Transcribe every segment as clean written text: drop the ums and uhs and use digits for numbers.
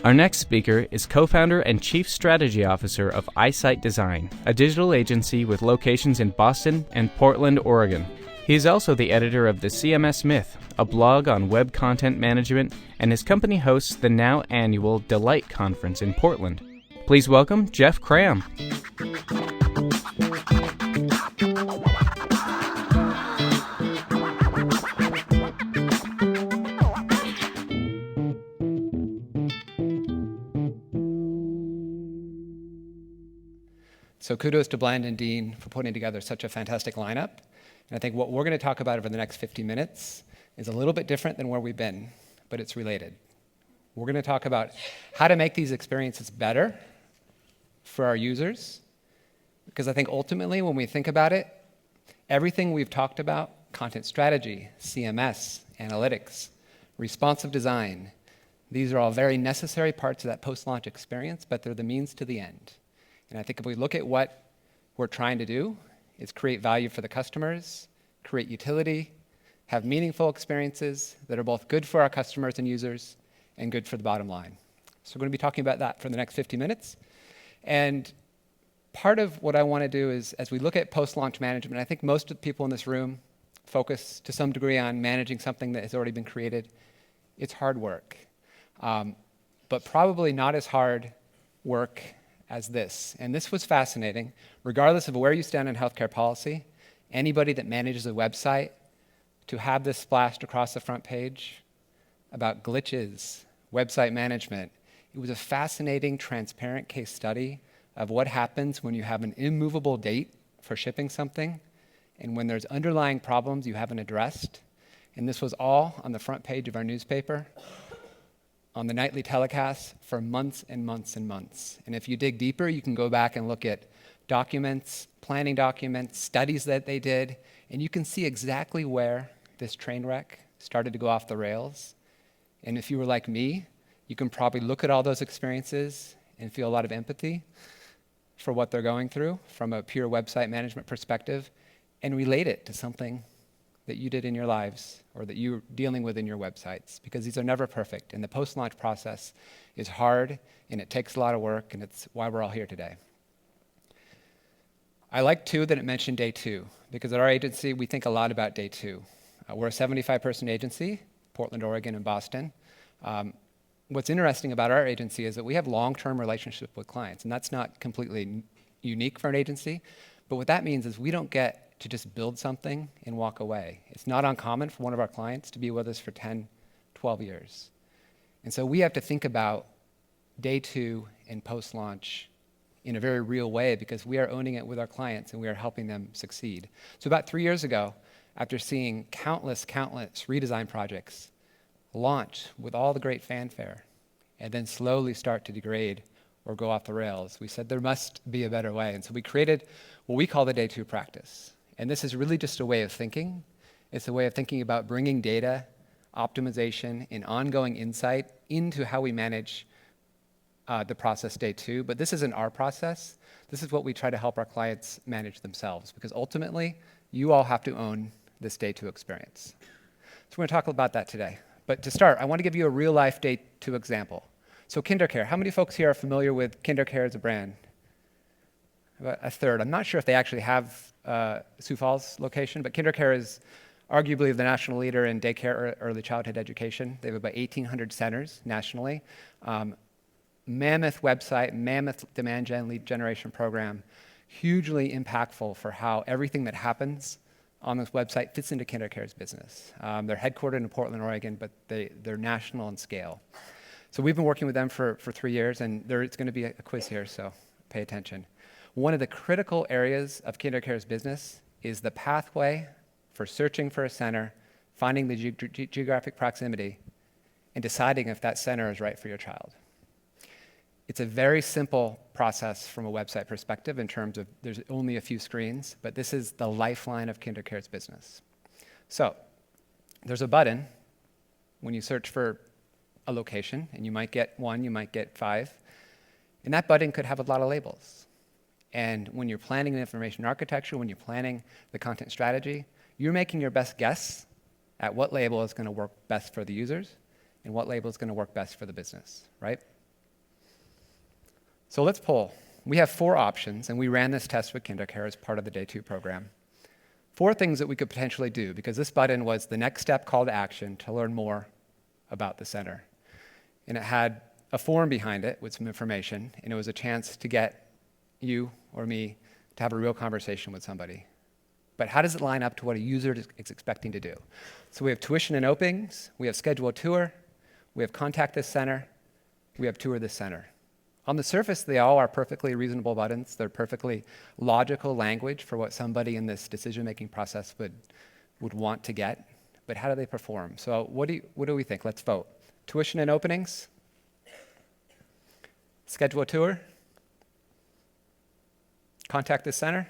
Our next speaker is co-founder and chief strategy officer of Eyesight Design, a digital agency with locations in Boston and Portland, Oregon. He is also the editor of the CMS Myth, a blog on web content management, and his company hosts the now annual Delight Conference in Portland. Please welcome Jeff Cram. So kudos to Bland and Dean for putting together such a fantastic lineup. And I think what we're going to talk about over the next 50 minutes is a little bit different than where we've been, but it's related. We're going to talk about how to make these experiences better for our users, because I think ultimately when we think about it, everything we've talked about, content strategy, CMS, analytics, responsive design, these are all very necessary parts of that post-launch experience, but they're the means to the end. And I think if we look at what we're trying to do, is create value for the customers, create utility, have meaningful experiences that are both good for our customers and users and good for the bottom line. So we're going to be talking about that for the next 50 minutes. And part of what I want to do is, as we look at post-launch management, I think most of the people in this room focus to some degree on managing something that has already been created. It's hard work, but probably not as hard work as this. And this was fascinating. Regardless of where you stand in healthcare policy, anybody that manages a website, to have this splashed across the front page about glitches, website management, it was a fascinating, transparent case study of what happens when you have an immovable date for shipping something, and when there's underlying problems you haven't addressed. And this was all on the front page of our newspaper, on the nightly telecast for months and months and months. And if you dig deeper, you can go back and look at documents, planning documents, studies that they did, and you can see exactly where this train wreck started to go off the rails. And if you were like me, you can probably look at all those experiences and feel a lot of empathy for what they're going through from a pure website management perspective and relate it to something that you did in your lives or that you're dealing with in your websites, because these are never perfect. And the post-launch process is hard and it takes a lot of work, and it's why we're all here today. I like too that it mentioned day two, because at our agency, we think a lot about day two. We're a 75-person agency, Portland, Oregon, and Boston. What's interesting about our agency is that we have long-term relationship with clients, and that's not completely unique for an agency. But what that means is we don't get to just build something and walk away. It's not uncommon for one of our clients to be with us for 10, 12 years. And so we have to think about day two and post-launch in a very real way, because we are owning it with our clients and we are helping them succeed. So about 3 years ago, after seeing countless redesign projects launch with all the great fanfare and then slowly start to degrade or go off the rails, we said there must be a better way. And so we created what we call the day two practice. And this is really just a way of thinking. It's a way of thinking about bringing data, optimization, and ongoing insight into how we manage the process day two. But this isn't our process. This is what we try to help our clients manage themselves, because ultimately, you all have to own this day two experience. So we're going to talk about that today. But to start, I want to give you a real-life day two example. So KinderCare, how many folks here are familiar with KinderCare as a brand? About a third. I'm not sure if they actually have Sioux Falls location, but KinderCare is arguably the national leader in daycare or early childhood education. They have about 1,800 centers nationally. Mammoth website, mammoth demand gen lead generation program, hugely impactful for how everything that happens on this website fits into KinderCare's business. They're headquartered in Portland, Oregon, but they're national in scale. So we've been working with them for 3 years, and it's going to be a quiz here, so pay attention. One of the critical areas of KinderCare's business is the pathway for searching for a center, finding the geographic proximity, and deciding if that center is right for your child. It's a very simple process from a website perspective in terms of there's only a few screens, but this is the lifeline of KinderCare's business. So there's a button when you search for a location, and you might get 1, you might get 5, and that button could have a lot of labels. And when you're planning the information architecture, when you're planning the content strategy, you're making your best guess at what label is going to work best for the users and what label is going to work best for the business, right? So let's poll. We have 4 options, and we ran this test with KinderCare as part of the Day 2 program. 4 things that we could potentially do, because this button was the next step call to action to learn more about the center. And it had a form behind it with some information, and it was a chance to get you or me to have a real conversation with somebody. But how does it line up to what a user is expecting to do? So we have tuition and openings, we have schedule a tour, we have contact this center, we have tour this center. On the surface, they all are perfectly reasonable buttons. They're perfectly logical language for what somebody in this decision-making process would want to get. But how do they perform? So what do we think? Let's vote. Tuition and openings, schedule a tour, contact this center,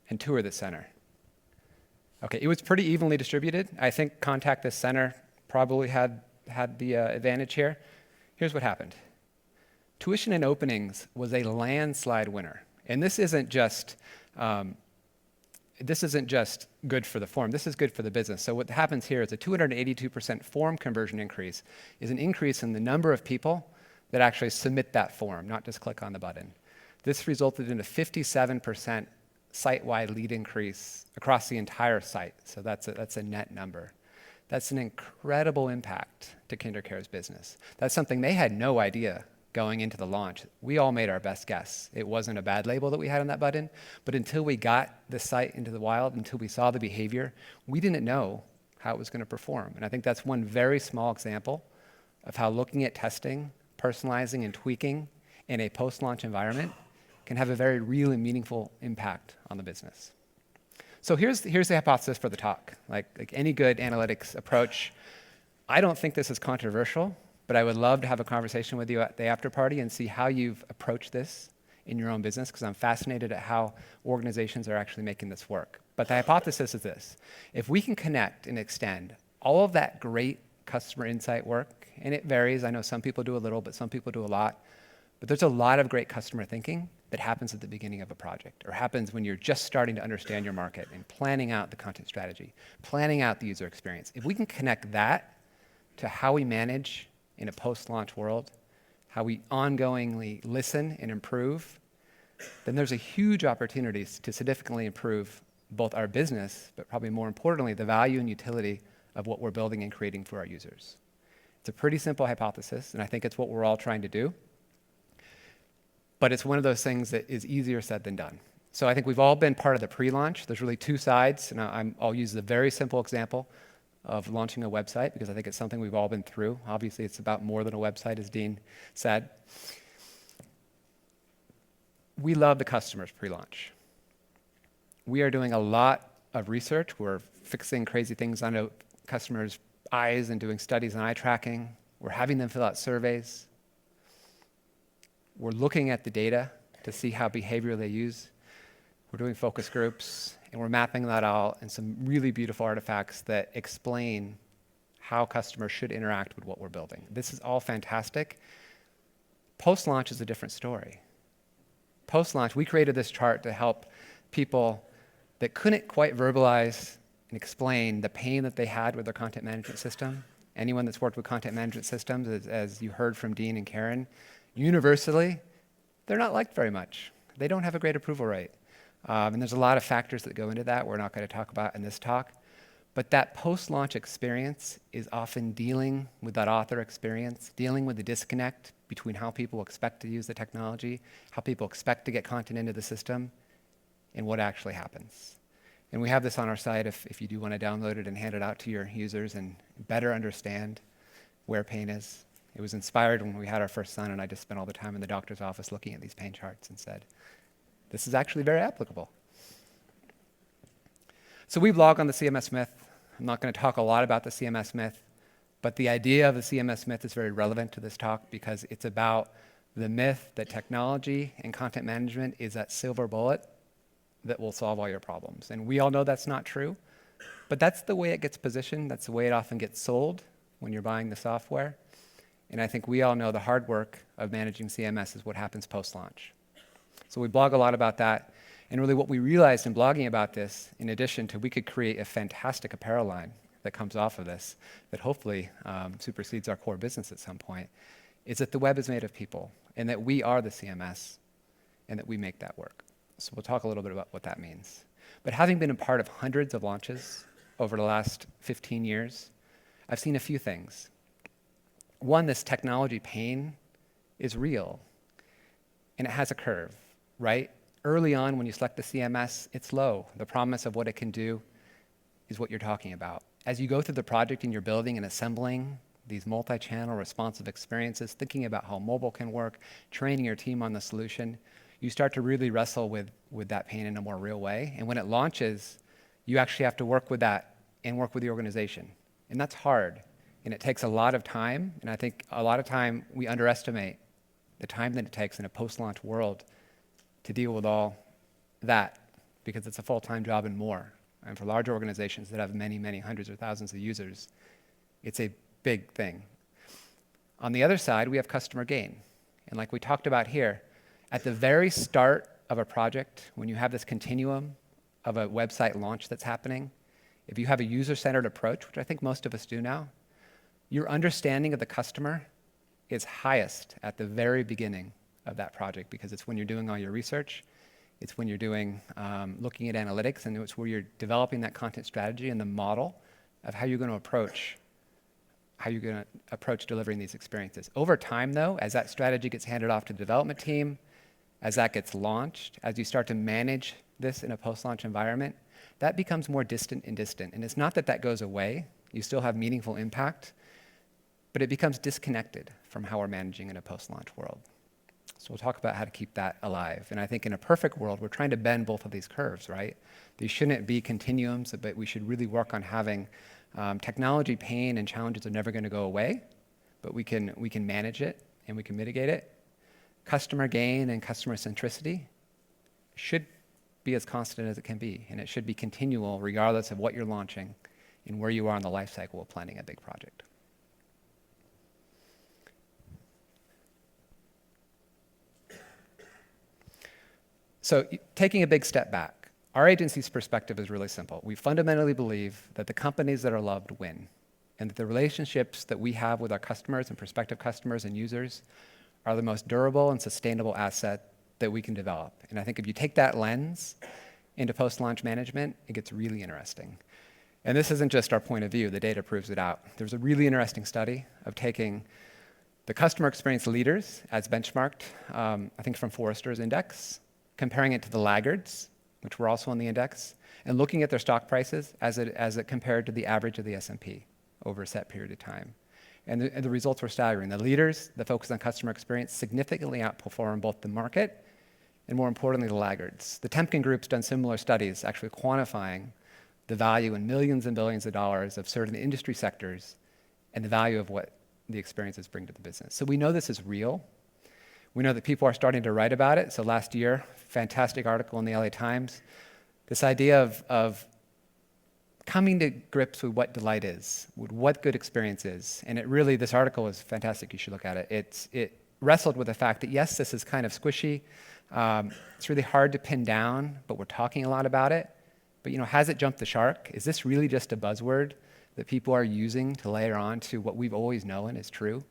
and tour this center. Okay, it was pretty evenly distributed. I think contact this center probably had the advantage here. Here's what happened. Tuition and openings was a landslide winner. And this isn't just good for the form, this is good for the business. So what happens here is a 282% form conversion increase is an increase in the number of people that actually submit that form, not just click on the button. This resulted in a 57% site-wide lead increase across the entire site. So that's a net number. That's an incredible impact to KinderCare's business. That's something they had no idea going into the launch. We all made our best guess. It wasn't a bad label that we had on that button, but until we got the site into the wild, until we saw the behavior, we didn't know how it was going to perform. And I think that's one very small example of how looking at testing, personalizing, and tweaking in a post-launch environment can have a very real and meaningful impact on the business. So here's the hypothesis for the talk. Like any good analytics approach, I don't think this is controversial, but I would love to have a conversation with you at the after party and see how you've approached this in your own business, because I'm fascinated at how organizations are actually making this work. But the hypothesis is this: if we can connect and extend all of that great customer insight work, and it varies, I know some people do a little, but some people do a lot, but there's a lot of great customer thinking that happens at the beginning of a project, or happens when you're just starting to understand your market and planning out the content strategy, planning out the user experience. If we can connect that to how we manage in a post-launch world, how we ongoingly listen and improve, then there's a huge opportunity to significantly improve both our business, but probably more importantly, the value and utility of what we're building and creating for our users. It's a pretty simple hypothesis, and I think it's what we're all trying to do. But it's one of those things that is easier said than done. So I think we've all been part of the pre-launch. There's really 2 sides, and I'll use the very simple example of launching a website, because I think it's something we've all been through. Obviously, it's about more than a website, as Dean said. We love the customers pre-launch. We are doing a lot of research. We're fixing crazy things on customers' eyes and doing studies on eye tracking. We're having them fill out surveys. We're looking at the data to see how behavior they use. We're doing focus groups, and we're mapping that out in some really beautiful artifacts that explain how customers should interact with what we're building. This is all fantastic. Post-launch is a different story. Post-launch, we created this chart to help people that couldn't quite verbalize and explain the pain that they had with their content management system. Anyone that's worked with content management systems, as you heard from Dean and Karen, universally, they're not liked very much. They don't have a great approval rate. And there's a lot of factors that go into that we're not going to talk about in this talk. But that post-launch experience is often dealing with that author experience, dealing with the disconnect between how people expect to use the technology, how people expect to get content into the system, and what actually happens. And we have this on our site if you do want to download it and hand it out to your users and better understand where pain is. It was inspired when we had our first son, and I just spent all the time in the doctor's office looking at these pain charts and said, this is actually very applicable. So we blog on the CMS myth. I'm not going to talk a lot about the CMS myth, but the idea of the CMS myth is very relevant to this talk because it's about the myth that technology and content management is that silver bullet that will solve all your problems. And we all know that's not true, but that's the way it gets positioned. That's the way it often gets sold when you're buying the software. And I think we all know the hard work of managing CMS is what happens post-launch. So we blog a lot about that. And really what we realized in blogging about this, in addition to we could create a fantastic apparel line that comes off of this, that hopefully supersedes our core business at some point, is that the web is made of people and that we are the CMS and that we make that work. So we'll talk a little bit about what that means. But having been a part of hundreds of launches over the last 15 years, I've seen a few things. One, this technology pain is real, and it has a curve, right? Early on, when you select the CMS, it's low. The promise of what it can do is what you're talking about. As you go through the project and you're building and assembling these multi-channel responsive experiences, thinking about how mobile can work, training your team on the solution, you start to really wrestle with that pain in a more real way. And when it launches, you actually have to work with that and work with the organization. And that's hard. And it takes a lot of time. And I think a lot of time we underestimate the time that it takes in a post-launch world to deal with all that, because it's a full-time job and more. And for large organizations that have many, many hundreds or thousands of users, it's a big thing. On the other side, we have customer gain. And like we talked about here, at the very start of a project, when you have this continuum of a website launch that's happening, if you have a user-centered approach, which I think most of us do now, your understanding of the customer is highest at the very beginning of that project, because it's when you're doing all your research, it's when you're doing looking at analytics, and it's where you're developing that content strategy and the model of how you're going to approach delivering these experiences. Over time, though, as that strategy gets handed off to the development team, as that gets launched, as you start to manage this in a post-launch environment, that becomes more distant and distant. And it's not that that goes away. You still have meaningful impact, but it becomes disconnected from how we're managing in a post-launch world. So we'll talk about how to keep that alive. And I think in a perfect world, we're trying to bend both of these curves, right? These shouldn't be continuums, but we should really work on having technology pain and challenges are never going to go away, but we can manage it and we can mitigate it. Customer gain and customer centricity should be as constant as it can be, and it should be continual regardless of what you're launching and where you are in the life cycle of planning a big project. So taking a big step back, our agency's perspective is really simple. We fundamentally believe that the companies that are loved win, and that the relationships that we have with our customers and prospective customers and users are the most durable and sustainable asset that we can develop. And I think if you take that lens into post-launch management, it gets really interesting. And this isn't just our point of view, the data proves it out. There's a really interesting study of taking the customer experience leaders as benchmarked, I think from Forrester's index, comparing it to the laggards, which were also on the index, and looking at their stock prices as it compared to the average of the S&P over a set period of time. And the results were staggering. The leaders that focus on customer experience significantly outperform both the market and, more importantly, the laggards. The Temkin Group's done similar studies, actually quantifying the value in millions and billions of dollars of certain industry sectors and the value of what the experiences bring to the business. So we know this is real. We know that people are starting to write about it. So last year, fantastic article in the LA Times, this idea of coming to grips with what delight is, with what good experience is. And this article is fantastic. You should look at it. It wrestled with the fact that, yes, this is kind of squishy. It's really hard to pin down, but we're talking a lot about it. But, has it jumped the shark? Is this really just a buzzword that people are using to layer on to what we've always known is true?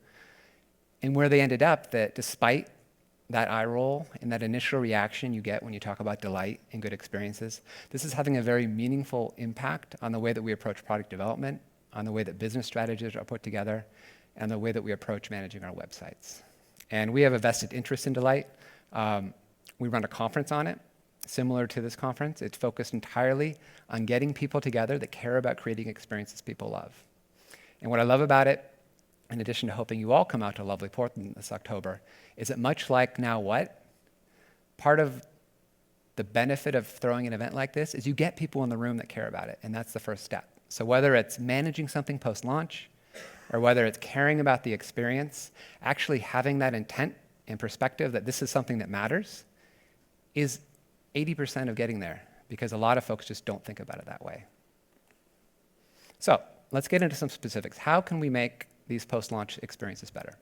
And where they ended up, that despite that eye roll and that initial reaction you get when you talk about delight and good experiences, this is having a very meaningful impact on the way that we approach product development, on the way that business strategies are put together, and the way that we approach managing our websites. And we have a vested interest in delight. We run a conference on it, similar to this conference. It's focused entirely on getting people together that care about creating experiences people love. And what I love about it, in addition to hoping you all come out to lovely Portland this October, is that much like Now What, part of the benefit of throwing an event like this is you get people in the room that care about it, and that's the first step. So whether it's managing something post-launch, or whether it's caring about the experience, actually having that intent and perspective that this is something that matters is 80% of getting there, because a lot of folks just don't think about it that way. So let's get into some specifics. How can we make these post-launch experiences better?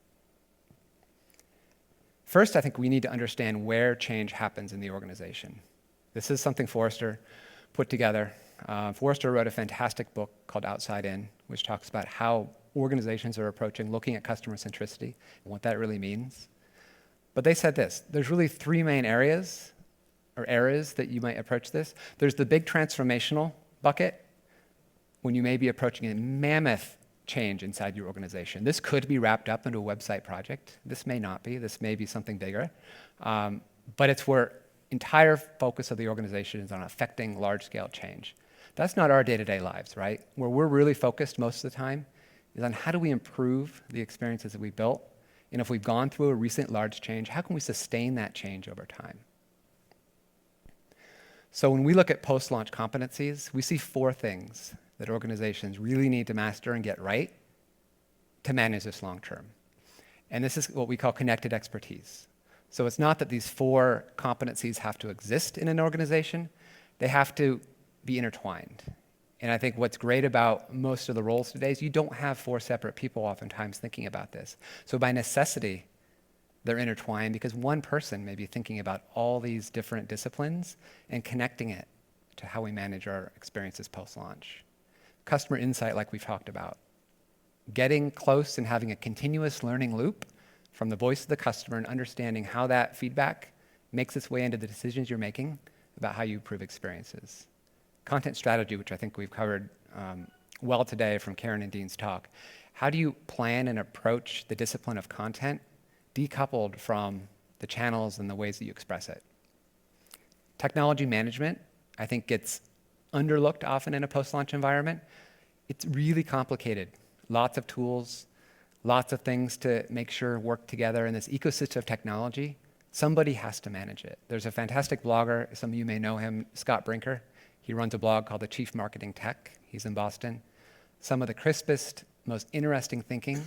First, I think we need to understand where change happens in the organization. This is something Forrester put together. Forrester wrote a fantastic book called Outside In, which talks about organizations are approaching looking at customer centricity and what that really means. But they said this, there's really three main areas that you might approach this. There's the big transformational bucket, when you may be approaching a mammoth change inside your organization. This could be wrapped up into a website project. This may not be. This may be something bigger. But it's where entire focus of the organization is on affecting large-scale change. That's not our day-to-day lives, right? Where we're really focused most of the time is on how do we improve the experiences that we built, and if we've gone through a recent large change, how can we sustain that change over time? So when we look at post-launch competencies, we see four things that organizations really need to master and get right to manage this long term. And this is what we call connected expertise. So it's not that these four competencies have to exist in an organization, they have to be intertwined. And I think what's great about most of the roles today is you don't have four separate people oftentimes thinking about this. So by necessity, they're intertwined because one person may be thinking about all these different disciplines and connecting it to how we manage our experiences post-launch. Customer insight, like we've talked about. Getting close and having a continuous learning loop from the voice of the customer and understanding how that feedback makes its way into the decisions you're making about how you improve experiences. Content strategy, which I think we've covered well today from Karen and Dean's talk. How do you plan and approach the discipline of content decoupled from the channels and the ways that you express it? Technology management, I think, gets underlooked often in a post-launch environment. It's really complicated. Lots of tools, lots of things to make sure work together in this ecosystem of technology. Somebody has to manage it. There's a fantastic blogger, some of you may know him, Scott Brinker. He runs a blog called The Chief Marketing Tech. He's in Boston. Some of the crispest, most interesting thinking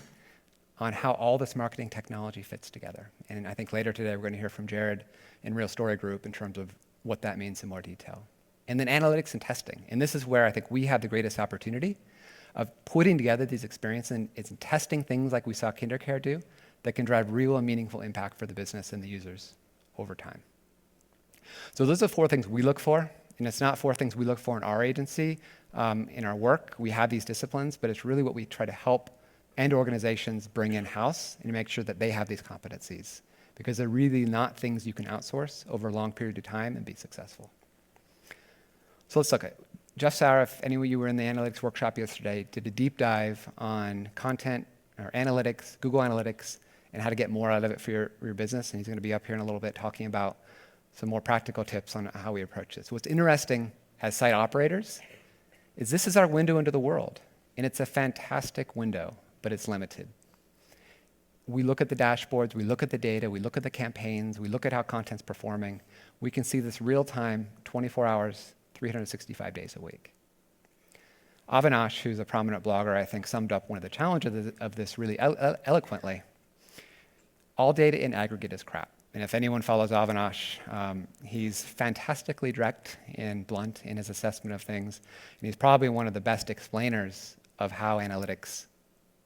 on how all this marketing technology fits together. And I think later today we're going to hear from Jared in Real Story Group in terms of what that means in more detail. And then analytics and testing. And this is where I think we have the greatest opportunity of putting together these experiences and testing things like we saw KinderCare do that can drive real and meaningful impact for the business and the users over time. So those are four things we look for. And it's not four things we look for in our agency, in our work. We have these disciplines, but it's really what we try to help end organizations bring in-house and make sure that they have these competencies, because they're really not things you can outsource over a long period of time and be successful. So let's look at Jeff Sauer, if any of you were in the analytics workshop yesterday, did a deep dive on content or analytics, Google Analytics, and how to get more out of it for your business. And he's going to be up here in a little bit talking about some more practical tips on how we approach this. What's interesting as site operators is this is our window into the world. And it's a fantastic window, but it's limited. We look at the dashboards, we look at the data, we look at the campaigns, we look at how content's performing. We can see this real time, 24 hours, 365 days a week. Avinash, who's a prominent blogger, I think summed up one of the challenges of this really eloquently. All data in aggregate is crap. And if anyone follows Avinash, he's fantastically direct and blunt in his assessment of things. And he's probably one of the best explainers of how analytics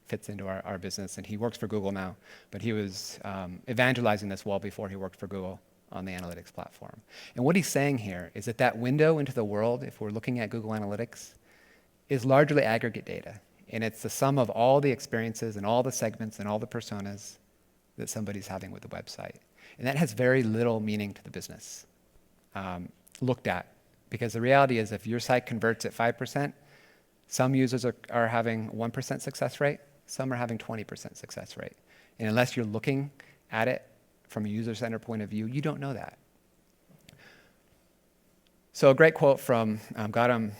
fits into our business. And he works for Google now, but he was evangelizing this well before he worked for Google on the analytics platform. And what he's saying here is that that window into the world, if we're looking at Google Analytics, is largely aggregate data. And it's the sum of all the experiences and all the segments and all the personas that somebody's having with the website. And that has very little meaning to the business looked at. Because the reality is if your site converts at 5%, some users are having 1% success rate, some are having 20% success rate. And unless you're looking at it from a user-centered point of view, you don't know that. So a great quote from Gautam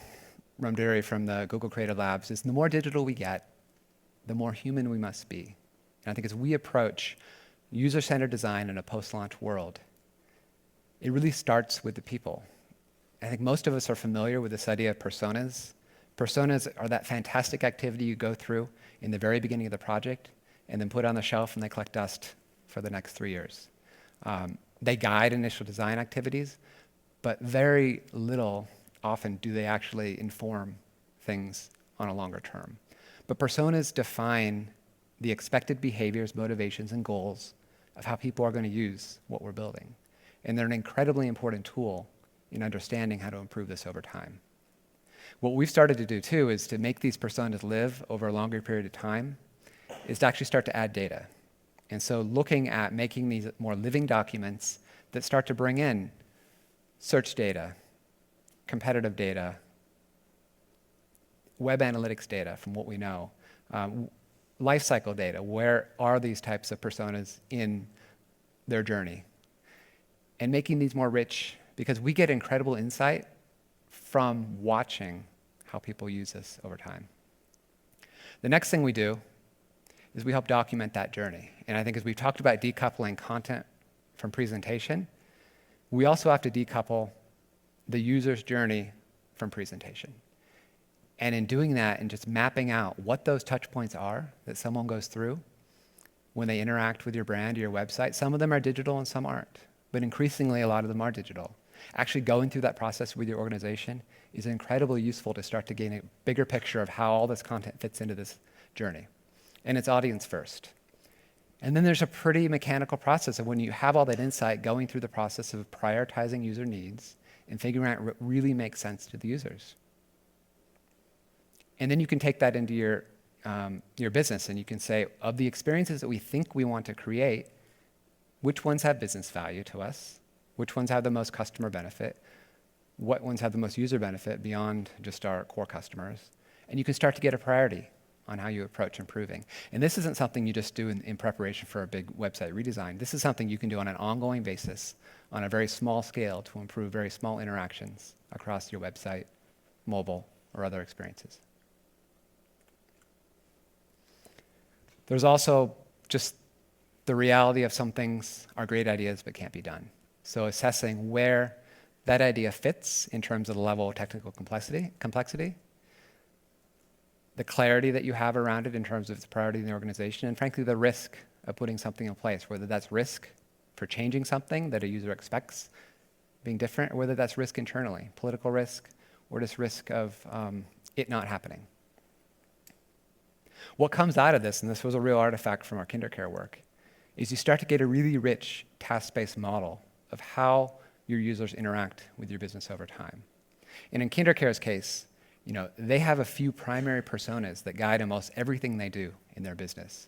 Ramduri from the Google Creative Labs is, the more digital we get, the more human we must be. And I think as we approach user-centered design in a post-launch world, it really starts with the people. I think most of us are familiar with this idea of personas. Personas are that fantastic activity you go through in the very beginning of the project and then put on the shelf and they collect dust for the next 3 years. They guide initial design activities, but very little often do they actually inform things on a longer term. But personas define the expected behaviors, motivations, and goals of how people are going to use what we're building. And they're an incredibly important tool in understanding how to improve this over time. What we've started to do too is to make these personas live over a longer period of time, is to actually start to add data. And so looking at making these more living documents that start to bring in search data, competitive data, web analytics data from what we know, life cycle data, where are these types of personas in their journey, and making these more rich, because we get incredible insight from watching how people use this over time. The next thing we do is we help document that journey. And I think as we've talked about decoupling content from presentation, we also have to decouple the user's journey from presentation. And in doing that and just mapping out what those touch points are that someone goes through when they interact with your brand or your website, some of them are digital and some aren't, but increasingly a lot of them are digital. Actually going through that process with your organization is incredibly useful to start to gain a bigger picture of how all this content fits into this journey. And it's audience first. And then there's a pretty mechanical process of when you have all that insight, going through the process of prioritizing user needs and figuring out what really makes sense to the users. And then you can take that into your business, and you can say, of the experiences that we think we want to create, which ones have business value to us? Which ones have the most customer benefit? What ones have the most user benefit beyond just our core customers? And you can start to get a priority on how you approach improving. And this isn't something you just do in preparation for a big website redesign. This is something you can do on an ongoing basis, on a very small scale, to improve very small interactions across your website, mobile, or other experiences. There's also just the reality of some things are great ideas but can't be done. So assessing where that idea fits in terms of the level of technical complexity, the clarity that you have around it in terms of its priority in the organization, and frankly, the risk of putting something in place, whether that's risk for changing something that a user expects being different, or whether that's risk internally, political risk, or just risk of it not happening. What comes out of this, and this was a real artifact from our KinderCare work, is you start to get a really rich task-based model of how your users interact with your business over time. And in KinderCare's case, they have a few primary personas that guide almost everything they do in their business.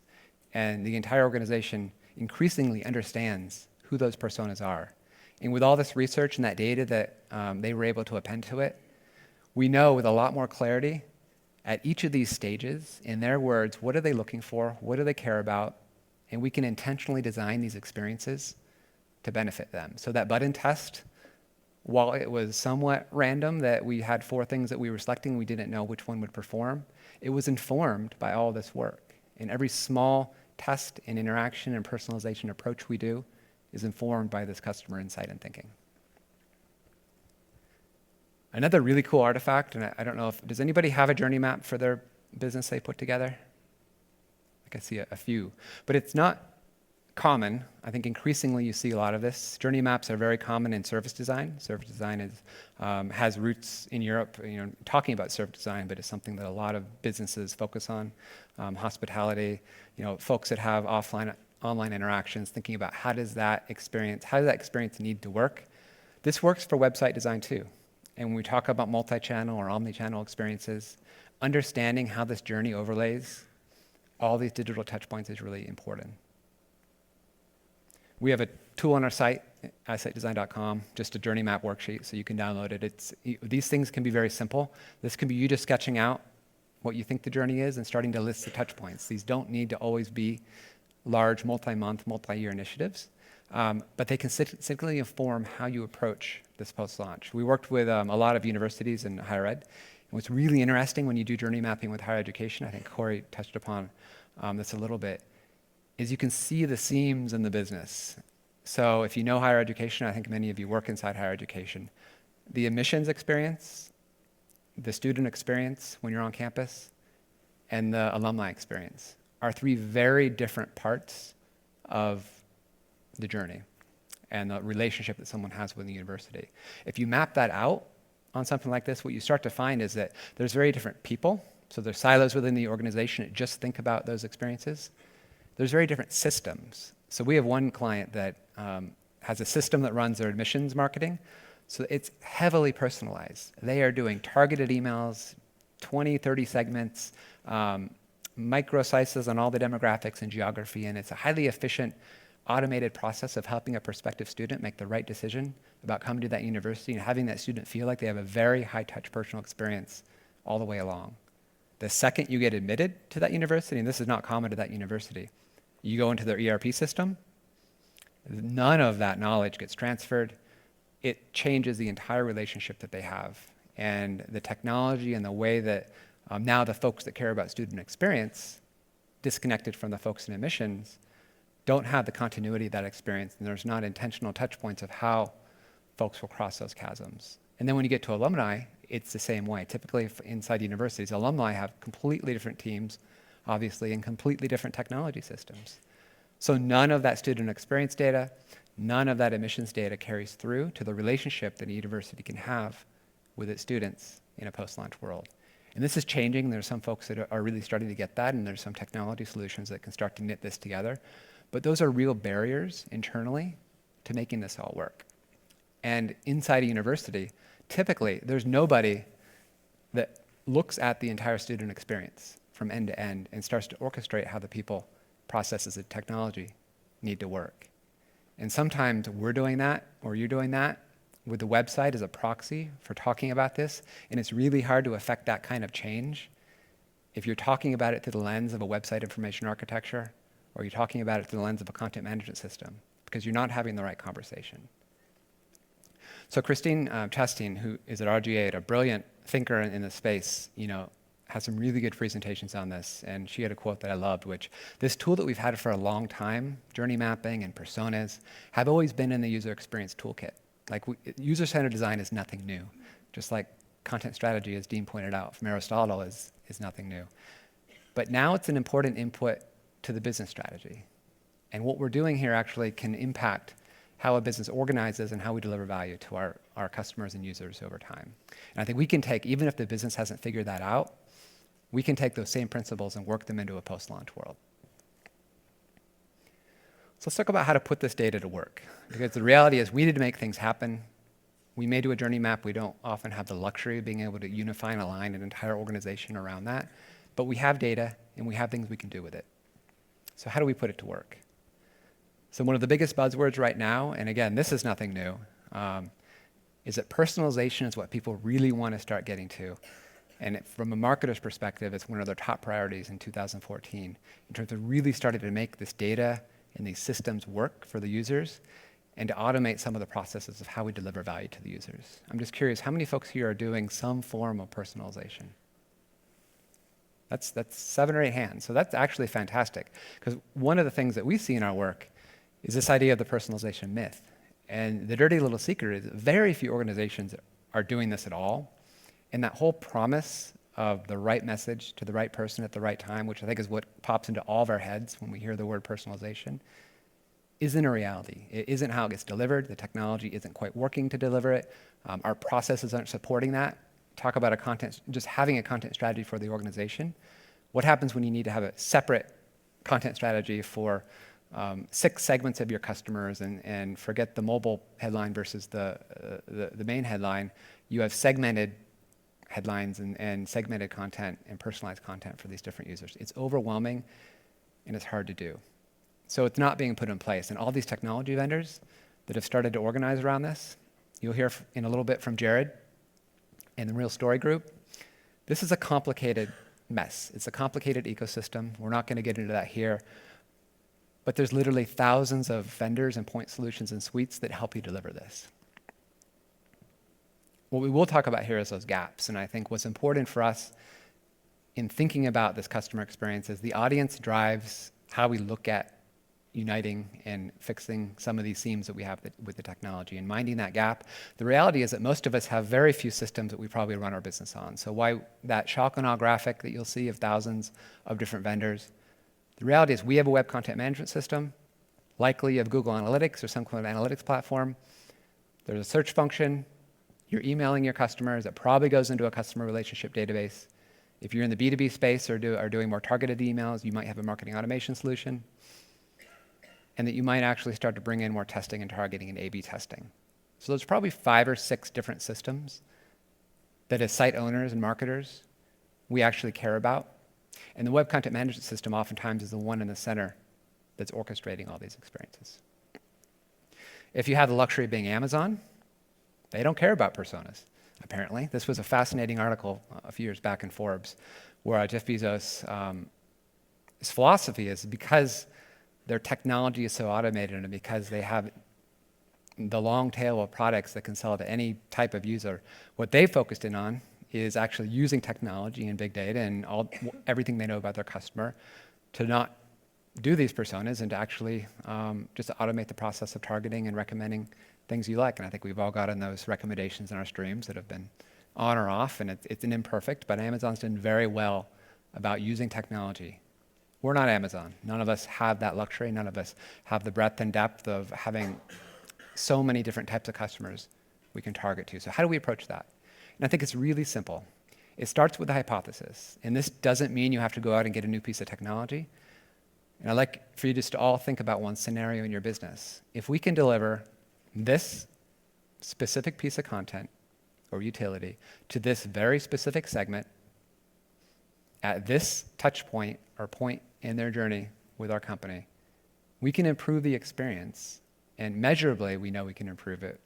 And the entire organization increasingly understands who those personas are. And with all this research and that data that they were able to append to it, we know with a lot more clarity at each of these stages, in their words, what are they looking for? What do they care about? And we can intentionally design these experiences to benefit them. So that button test, while it was somewhat random that we had 4 things that we were selecting, we didn't know which one would perform, it was informed by all this work. And every small test and interaction and personalization approach we do is informed by this customer insight and thinking. Another really cool artifact, and I don't know does anybody have a journey map for their business they put together? I can see a few, but it's not common. I think increasingly you see a lot of this. Journey maps are very common in service design. Service design has roots in Europe, talking about service design, but it's something that a lot of businesses focus on. Hospitality, folks that have online interactions, thinking about how does that experience need to work? This works for website design too. And when we talk about multi-channel or omni-channel experiences, understanding how this journey overlays all these digital touchpoints is really important. We have a tool on our site, eyesitedesign.com, just a journey map worksheet, so you can download it. These things can be very simple. This can be you just sketching out what you think the journey is and starting to list the touch points. These don't need to always be large, multi-month, multi-year initiatives, but they can significantly inform how you approach this post-launch. We worked with a lot of universities and higher ed. And what's really interesting when you do journey mapping with higher education, I think Corey touched upon this a little bit, is you can see the seams in the business. So if you know higher education, I think many of you work inside higher education, the admissions experience, the student experience when you're on campus, and the alumni experience are 3 very different parts of the journey and the relationship that someone has with the university. If you map that out on something like this, what you start to find is that there's very different people. So there's silos within the organization that just think about those experiences. There's very different systems. So we have one client that has a system that runs their admissions marketing, So it's heavily personalized. They are doing targeted emails, 20, 30 segments, micro slices on all the demographics and geography, and it's a highly efficient, automated process of helping a prospective student make the right decision about coming to that university and having that student feel like they have a very high-touch personal experience all the way along. The second you get admitted to that university, and this is not common to that university, you go into their ERP system, none of that knowledge gets transferred. It changes the entire relationship that they have. And the technology and the way that now the folks that care about student experience, disconnected from the folks in admissions, don't have the continuity of that experience, and there's not intentional touch points of how folks will cross those chasms. And then when you get to alumni, it's the same way. Typically inside universities, alumni have completely different teams, obviously, and completely different technology systems. So none of that student experience data, none of that admissions data carries through to the relationship that a university can have with its students in a post-launch world. And this is changing. There's some folks that are really starting to get that, and there's some technology solutions that can start to knit this together. But those are real barriers internally to making this all work. And inside a university, typically, there's nobody that looks at the entire student experience from end to end and starts to orchestrate how the people, processes, and technology need to work. And sometimes we're doing that, or you're doing that, with the website as a proxy for talking about this, and it's really hard to affect that kind of change if you're talking about it through the lens of a website information architecture, or you're talking about it through the lens of a content management system, because you're not having the right conversation. So Christine Chastain, who is at RGA, a brilliant thinker in the space, has some really good presentations on this, and she had a quote that I loved, which this tool that we've had for a long time, journey mapping and personas, have always been in the user experience toolkit. Like user-centered design is nothing new, just like content strategy, as Dean pointed out from Aristotle, is nothing new. But now it's an important input to the business strategy. And what we're doing here actually can impact how a business organizes and how we deliver value to our customers and users over time. And I think we can take, even if the business hasn't figured that out, we can take those same principles and work them into a post-launch world. So let's talk about how to put this data to work. Because the reality is we need to make things happen. We may do a journey map. We don't often have the luxury of being able to unify and align an entire organization around that. But we have data, and we have things we can do with it. So how do we put it to work? So one of the biggest buzzwords right now, and again, this is nothing new, is that personalization is what people really want to start getting to. And from a marketer's perspective, it's one of their top priorities in 2014 in terms of really starting to make this data and these systems work for the users and to automate some of the processes of how we deliver value to the users. I'm just curious, how many folks here are doing some form of personalization? That's 7 or 8 hands. So that's actually fantastic, because one of the things that we see in our work is this idea of the personalization myth. And the dirty little secret is very few organizations are doing this at all. And that whole promise of the right message to the right person at the right time, which I think is what pops into all of our heads when we hear the word personalization, isn't a reality. It isn't how it gets delivered. The technology isn't quite working to deliver it. Our processes aren't supporting that. Talk about just having a content strategy for the organization. What happens when you need to have a separate content strategy for 6 segments of your customers and forget the mobile headline versus the main headline? You have segmented headlines and segmented content and personalized content for these different users. It's overwhelming and it's hard to do. So it's not being put in place. And all these technology vendors that have started to organize around this, you'll hear in a little bit from Jared and the Real Story Group. This is a complicated mess. It's a complicated ecosystem. We're not going to get into that here. But there's literally thousands of vendors and point solutions and suites that help you deliver this. What we will talk about here is those gaps. And I think what's important for us in thinking about this customer experience is the audience drives how we look at uniting and fixing some of these seams that we have with the technology and minding that gap. The reality is that most of us have very few systems that we probably run our business on. So why that shock and awe graphic that you'll see of thousands of different vendors, the reality is we have a web content management system. Likely you have Google Analytics or some kind of analytics platform. There's a search function. You're emailing your customers. It probably goes into a customer relationship database. If you're in the B2B space or are doing more targeted emails, you might have a marketing automation solution. And that you might actually start to bring in more testing and targeting and A/B testing. So there's probably 5 or 6 different systems that as site owners and marketers, we actually care about. And the web content management system oftentimes is the one in the center that's orchestrating all these experiences. If you have the luxury of being Amazon, they don't care about personas, apparently. This was a fascinating article a few years back in Forbes, where Jeff Bezos' his philosophy is because their technology is so automated and because they have the long tail of products that can sell to any type of user, what they focused in on is actually using technology and big data and everything they know about their customer to not do these personas and to actually just to automate the process of targeting and recommending things you like. And I think we've all gotten those recommendations in our streams that have been on or off, and it's an imperfect, but Amazon's done very well about using technology. We're not Amazon. None of us have that luxury. None of us have the breadth and depth of having so many different types of customers we can target to. So how do we approach that? And I think it's really simple. It starts with the hypothesis. And this doesn't mean you have to go out and get a new piece of technology. And I'd like for you just to all think about one scenario in your business. If we can deliver this specific piece of content or utility to this very specific segment at this touch point or point in their journey with our company, we can improve the experience. And measurably, we know we can improve it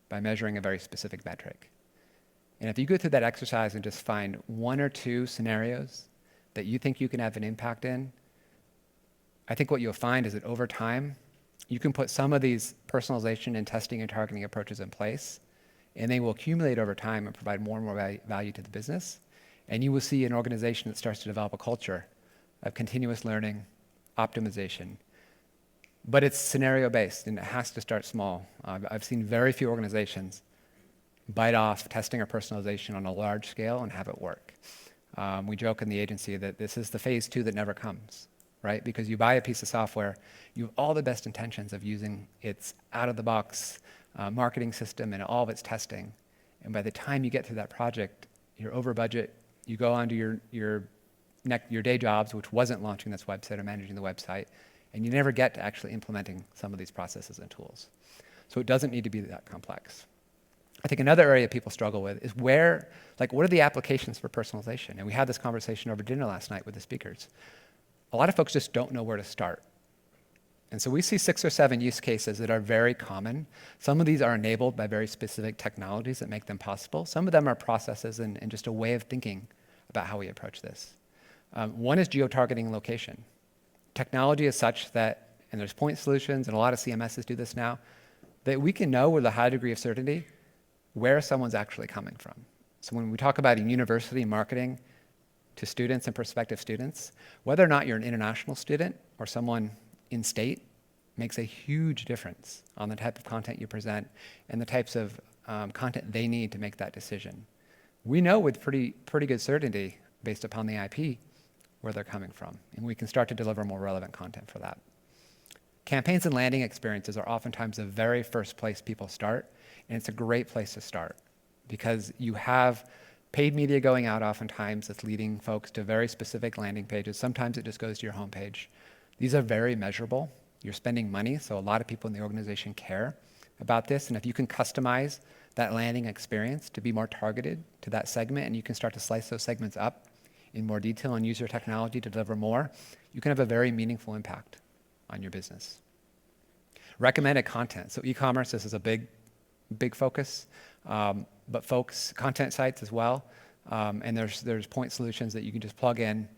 by measuring a very specific metric. And if you go through that exercise and just find 1 or 2 scenarios that you think you can have an impact in, I think what you'll find is that over time, you can put some of these personalization and testing and targeting approaches in place, and they will accumulate over time and provide more and more value to the business. And you will see an organization that starts to develop a culture of continuous learning, optimization. But it's scenario-based, and it has to start small. I've seen very few organizations bite off testing or personalization on a large scale and have it work. We joke in the agency that this is the phase 2 that never comes, right? Because you buy a piece of software, you have all the best intentions of using its out-of-the-box marketing system and all of its testing. And by the time you get through that project, you're over budget, you go on to your day jobs, which wasn't launching this website or managing the website, and you never get to actually implementing some of these processes and tools. So it doesn't need to be that complex. I think another area people struggle with is what are the applications for personalization? And we had this conversation over dinner last night with the speakers. A lot of folks just don't know where to start. And so we see 6 or 7 use cases that are very common. Some of these are enabled by very specific technologies that make them possible. Some of them are processes and just a way of thinking about how we approach this. One is geotargeting location. Technology is such that, and there's point solutions, and a lot of CMSs do this now, that we can know with a high degree of certainty where someone's actually coming from. So when we talk about in university marketing to students and prospective students, whether or not you're an international student or someone in state makes a huge difference on the type of content you present and the types of content they need to make that decision. We know with pretty good certainty, based upon the IP, where they're coming from, and we can start to deliver more relevant content for that. Campaigns and landing experiences are oftentimes the very first place people start, and it's a great place to start because you have paid media going out oftentimes that's leading folks to very specific landing pages. Sometimes it just goes to your homepage. These are very measurable. You're spending money, so a lot of people in the organization care about this, and if you can customize that landing experience to be more targeted to that segment, and you can start to slice those segments up in more detail and use your technology to deliver more, you can have a very meaningful impact on your business. Recommended content. So e-commerce, this is a big focus, but folks, content sites as well, and there's point solutions that you can just plug in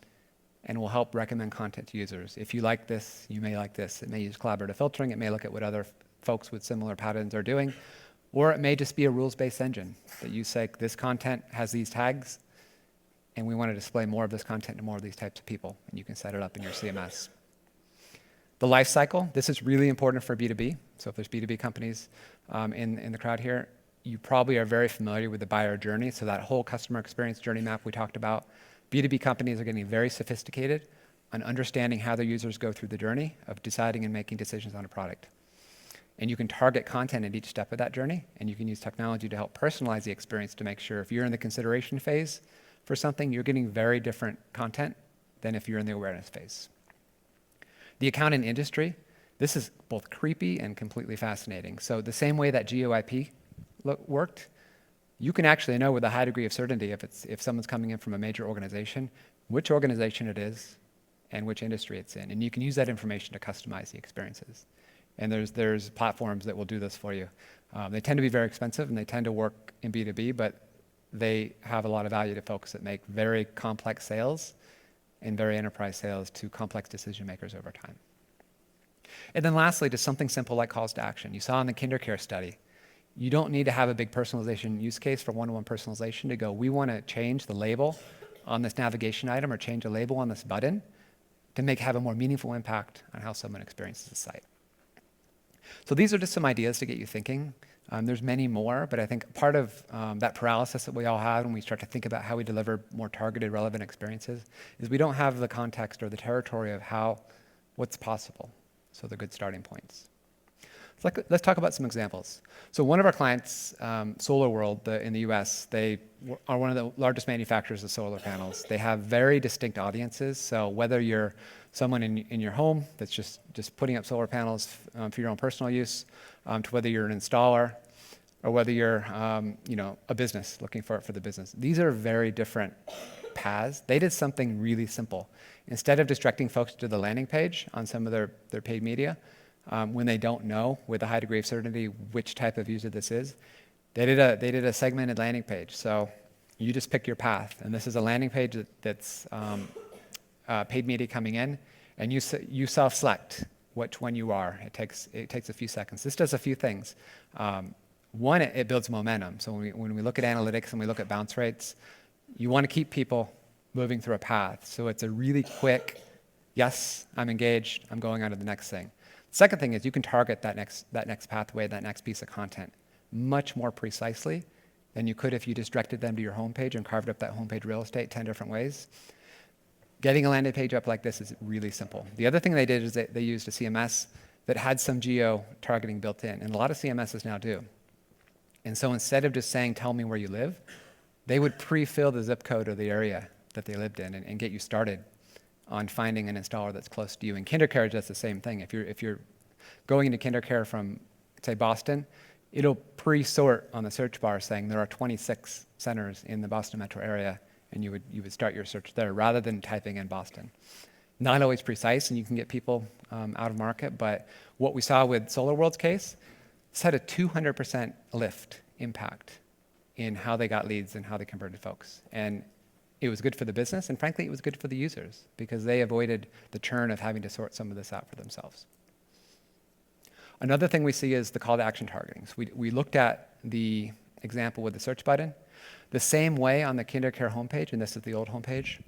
and will help recommend content to users. If you like this, you may like this. It may use collaborative filtering. It may look at what other folks with similar patterns are doing, or it may just be a rules-based engine that you say, this content has these tags, and we want to display more of this content to more of these types of people, and you can set it up in your CMS. The life cycle, this is really important for B2B. So if there's B2B companies in the crowd here, you probably are very familiar with the buyer journey. So that whole customer experience journey map we talked about. B2B companies are getting very sophisticated on understanding how their users go through the journey of deciding and making decisions on a product. And you can target content at each step of that journey, and you can use technology to help personalize the experience to make sure if you're in the consideration phase for something, you're getting very different content than if you're in the awareness phase. The account and industry, This is both creepy and completely fascinating. So the same way that GeoIP worked, you can actually know with a high degree of certainty if someone's coming in from a major organization, which organization it is and which industry it's in. And you can use that information to customize the experiences. And there's platforms that will do this for you. They tend to be very expensive and they tend to work in B2B, but they have a lot of value to folks that make very complex sales and very enterprise sales to complex decision makers over time. And then lastly, just something simple like calls to action. You saw in the KinderCare study, you don't need to have a big personalization use case for one-to-one personalization to go, we want to change the label on this navigation item or change a label on this button to have a more meaningful impact on how someone experiences the site. So these are just some ideas to get you thinking. There's many more, but I think part of that paralysis that we all have when we start to think about how we deliver more targeted, relevant experiences is we don't have the context or the territory of what's possible. So they're good starting points. So let's talk about some examples. So one of our clients, SolarWorld in the US, they are one of the largest manufacturers of solar panels. They have very distinct audiences. So whether you're someone in your home that's just putting up solar panels for your own personal use, to whether you're an installer, or whether you're a business looking for the business. These are very different paths. They did something really simple. Instead of distracting folks to the landing page on some of their paid media, when they don't know with a high degree of certainty which type of user this is, they did a segmented landing page. So you just pick your path, and this is a landing page that's paid media coming in, and you self-select which one you are. It takes a few seconds. This does a few things. One, it builds momentum. So when we look at analytics and we look at bounce rates, you want to keep people moving through a path. So it's a really quick, yes, I'm engaged, I'm going on to the next thing. Second thing is you can target that next pathway, that next piece of content much more precisely than you could if you just directed them to your homepage and carved up that homepage real estate 10 different ways. Getting a landing page up like this is really simple. The other thing they did is they used a CMS that had some geo-targeting built in, and a lot of CMSs now do. And so instead of just saying, tell me where you live, they would pre-fill the zip code of the area that they lived in and get you started on finding an installer that's close to you. And KinderCare does the same thing. If you're going into KinderCare from, say, Boston, it'll pre-sort on the search bar saying there are 26 centers in the Boston metro area, and you would start your search there rather than typing in Boston. Not always precise, and you can get people out of market, but what we saw with SolarWorld's case, this had a 200% lift impact in how they got leads and how they converted folks. And it was good for the business, and frankly, it was good for the users because they avoided the churn of having to sort some of this out for themselves. Another thing we see is the call to action targeting. So we looked at the example with the search button. The same way on the KinderCare homepage, and this is the old homepage,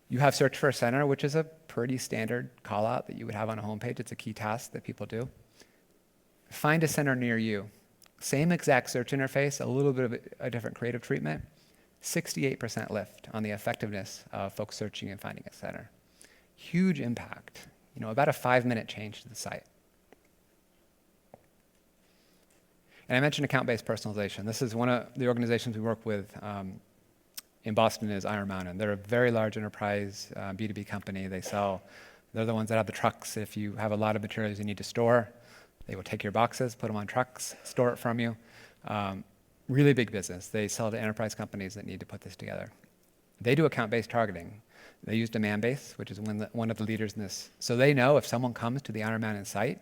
you have search for a center, which is a pretty standard call out that you would have on a homepage. It's a key task that people do. Find a center near you. Same exact search interface, a little bit of a different creative treatment. 68% lift on the effectiveness of folks searching and finding a center. Huge impact, about a 5-minute change to the site. And I mentioned account-based personalization. This is one of the organizations we work with in Boston is Iron Mountain. They're a very large enterprise B2B company. They're the ones that have the trucks. If you have a lot of materials you need to store, they will take your boxes, put them on trucks, store it from you. Really big business. They sell to enterprise companies that need to put this together. They do account-based targeting. They use demand-based, which is one of the leaders in this. So they know if someone comes to the Iron Mountain site,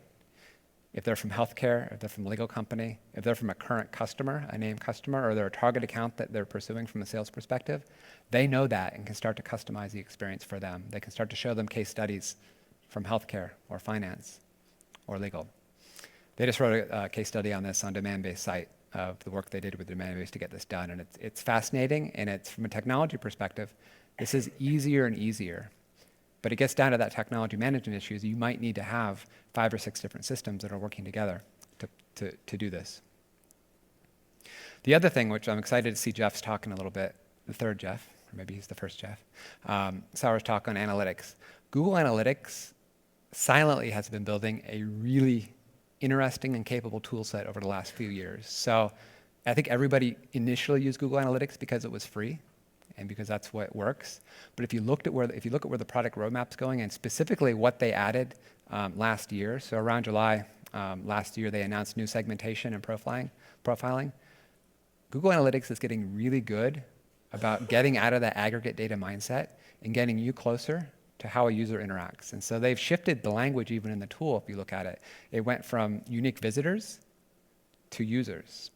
if they're from healthcare, if they're from a legal company, if they're from a current customer, a named customer, or they're a target account that they're pursuing from a sales perspective, they know that and can start to customize the experience for them. They can start to show them case studies from healthcare or finance or legal. They just wrote a case study on this on demand-based site of the work they did with demand-based to get this done. And it's fascinating, and it's from a technology perspective, this is easier and easier. But it gets down to that technology management issues. You might need to have 5 or 6 different systems that are working together to do this. The other thing, which I'm excited to see Jeff's talking a little bit, the third Jeff, or maybe he's the first Jeff, Sauer's talk on analytics. Google Analytics silently has been building a really interesting and capable tool set over the last few years. So I think everybody initially used Google Analytics because it was free and because that's what works. But if you look at where the product roadmap's going, and specifically what they added last year, so around July last year, they announced new segmentation and profiling. Google Analytics is getting really good about getting out of that aggregate data mindset and getting you closer to how a user interacts. And so they've shifted the language even in the tool, if you look at it. It went from unique visitors to users.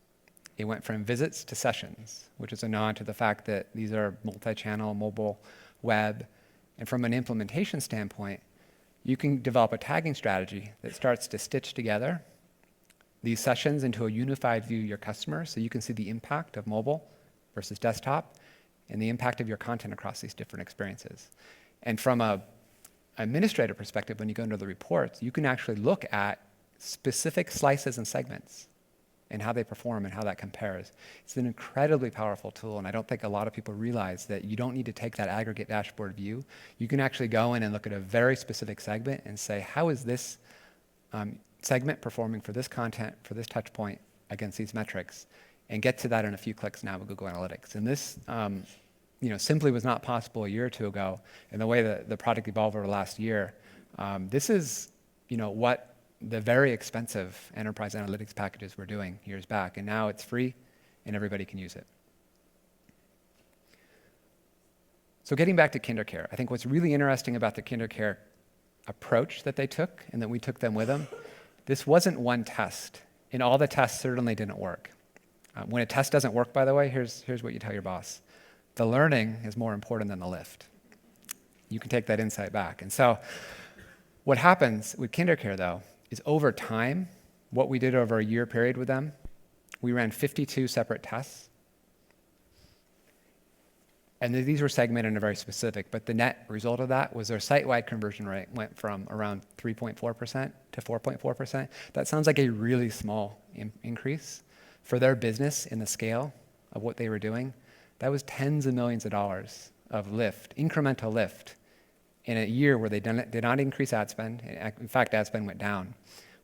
It went from visits to sessions, which is a nod to the fact that these are multi-channel, mobile, web. And from an implementation standpoint, you can develop a tagging strategy that starts to stitch together these sessions into a unified view of your customer, so you can see the impact of mobile versus desktop and the impact of your content across these different experiences. And from an administrator perspective, when you go into the reports, you can actually look at specific slices and segments and how they perform and how that compares. It's an incredibly powerful tool, and I don't think a lot of people realize that you don't need to take that aggregate dashboard view. You can actually go in and look at a very specific segment and say, how is this segment performing for this content, for this touch point against these metrics, and get to that in a few clicks now with Google Analytics. And this simply was not possible a year or two ago. And the way that the product evolved over the last year, this is what the very expensive enterprise analytics packages were doing years back. And now it's free and everybody can use it. So getting back to KinderCare, I think what's really interesting about the KinderCare approach that they took and that we took them with them, this wasn't one test. And all the tests certainly didn't work. When a test doesn't work, by the way, here's what you tell your boss. The learning is more important than the lift. You can take that insight back. And so what happens with KinderCare, though, is over time, what we did over a year period with them, we ran 52 separate tests. And these were segmented and very specific, but the net result of that was their site-wide conversion rate went from around 3.4% to 4.4%. That sounds like a really small increase. For their business in the scale of what they were doing, that was tens of millions of dollars of lift, incremental lift, in a year where they did not increase ad spend. In fact, ad spend went down,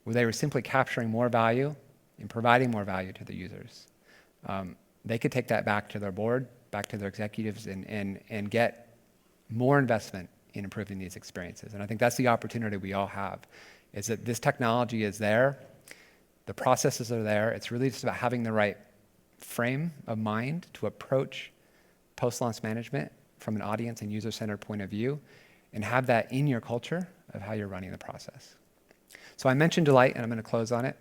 where they were simply capturing more value and providing more value to the users. They could take that back to their board, back to their executives, and get more investment in improving these experiences. And I think that's the opportunity we all have, is that this technology is there, the processes are there. It's really just about having the right frame of mind to approach post-launch management from an audience and user-centered point of view, and have that in your culture of how you're running the process. So I mentioned Delight, and I'm going to close on it.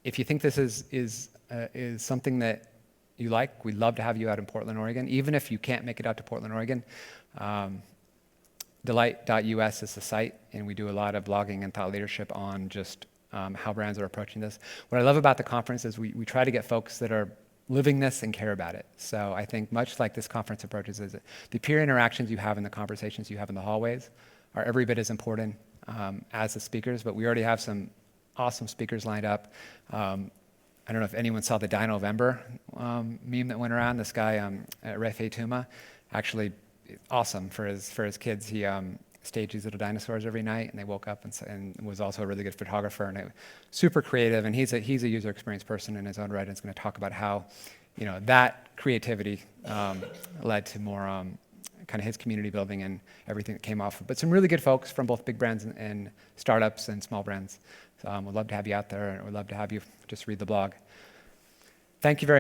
If you think this is something that you like, we'd love to have you out in Portland, Oregon. Even if you can't make it out to Portland, Oregon, Delight.us is the site, and we do a lot of blogging and thought leadership on just how brands are approaching this. What I love about the conference is we try to get folks that are living this and care about it. So I think much like this conference approaches, is the peer interactions you have and the conversations you have in the hallways are every bit as important as the speakers, but we already have some awesome speakers lined up. I don't know if anyone saw the Die November meme that went around. This guy, Refe Tuma, actually awesome for his kids. He staged these little dinosaurs every night, and they woke up and was also a really good photographer and super creative. And he's a user experience person in his own right, and is going to talk about how that creativity led to more kind of his community building and everything that came off. But some really good folks from both big brands and startups and small brands. So we'd love to have you out there, and we'd love to have you just read the blog. Thank you very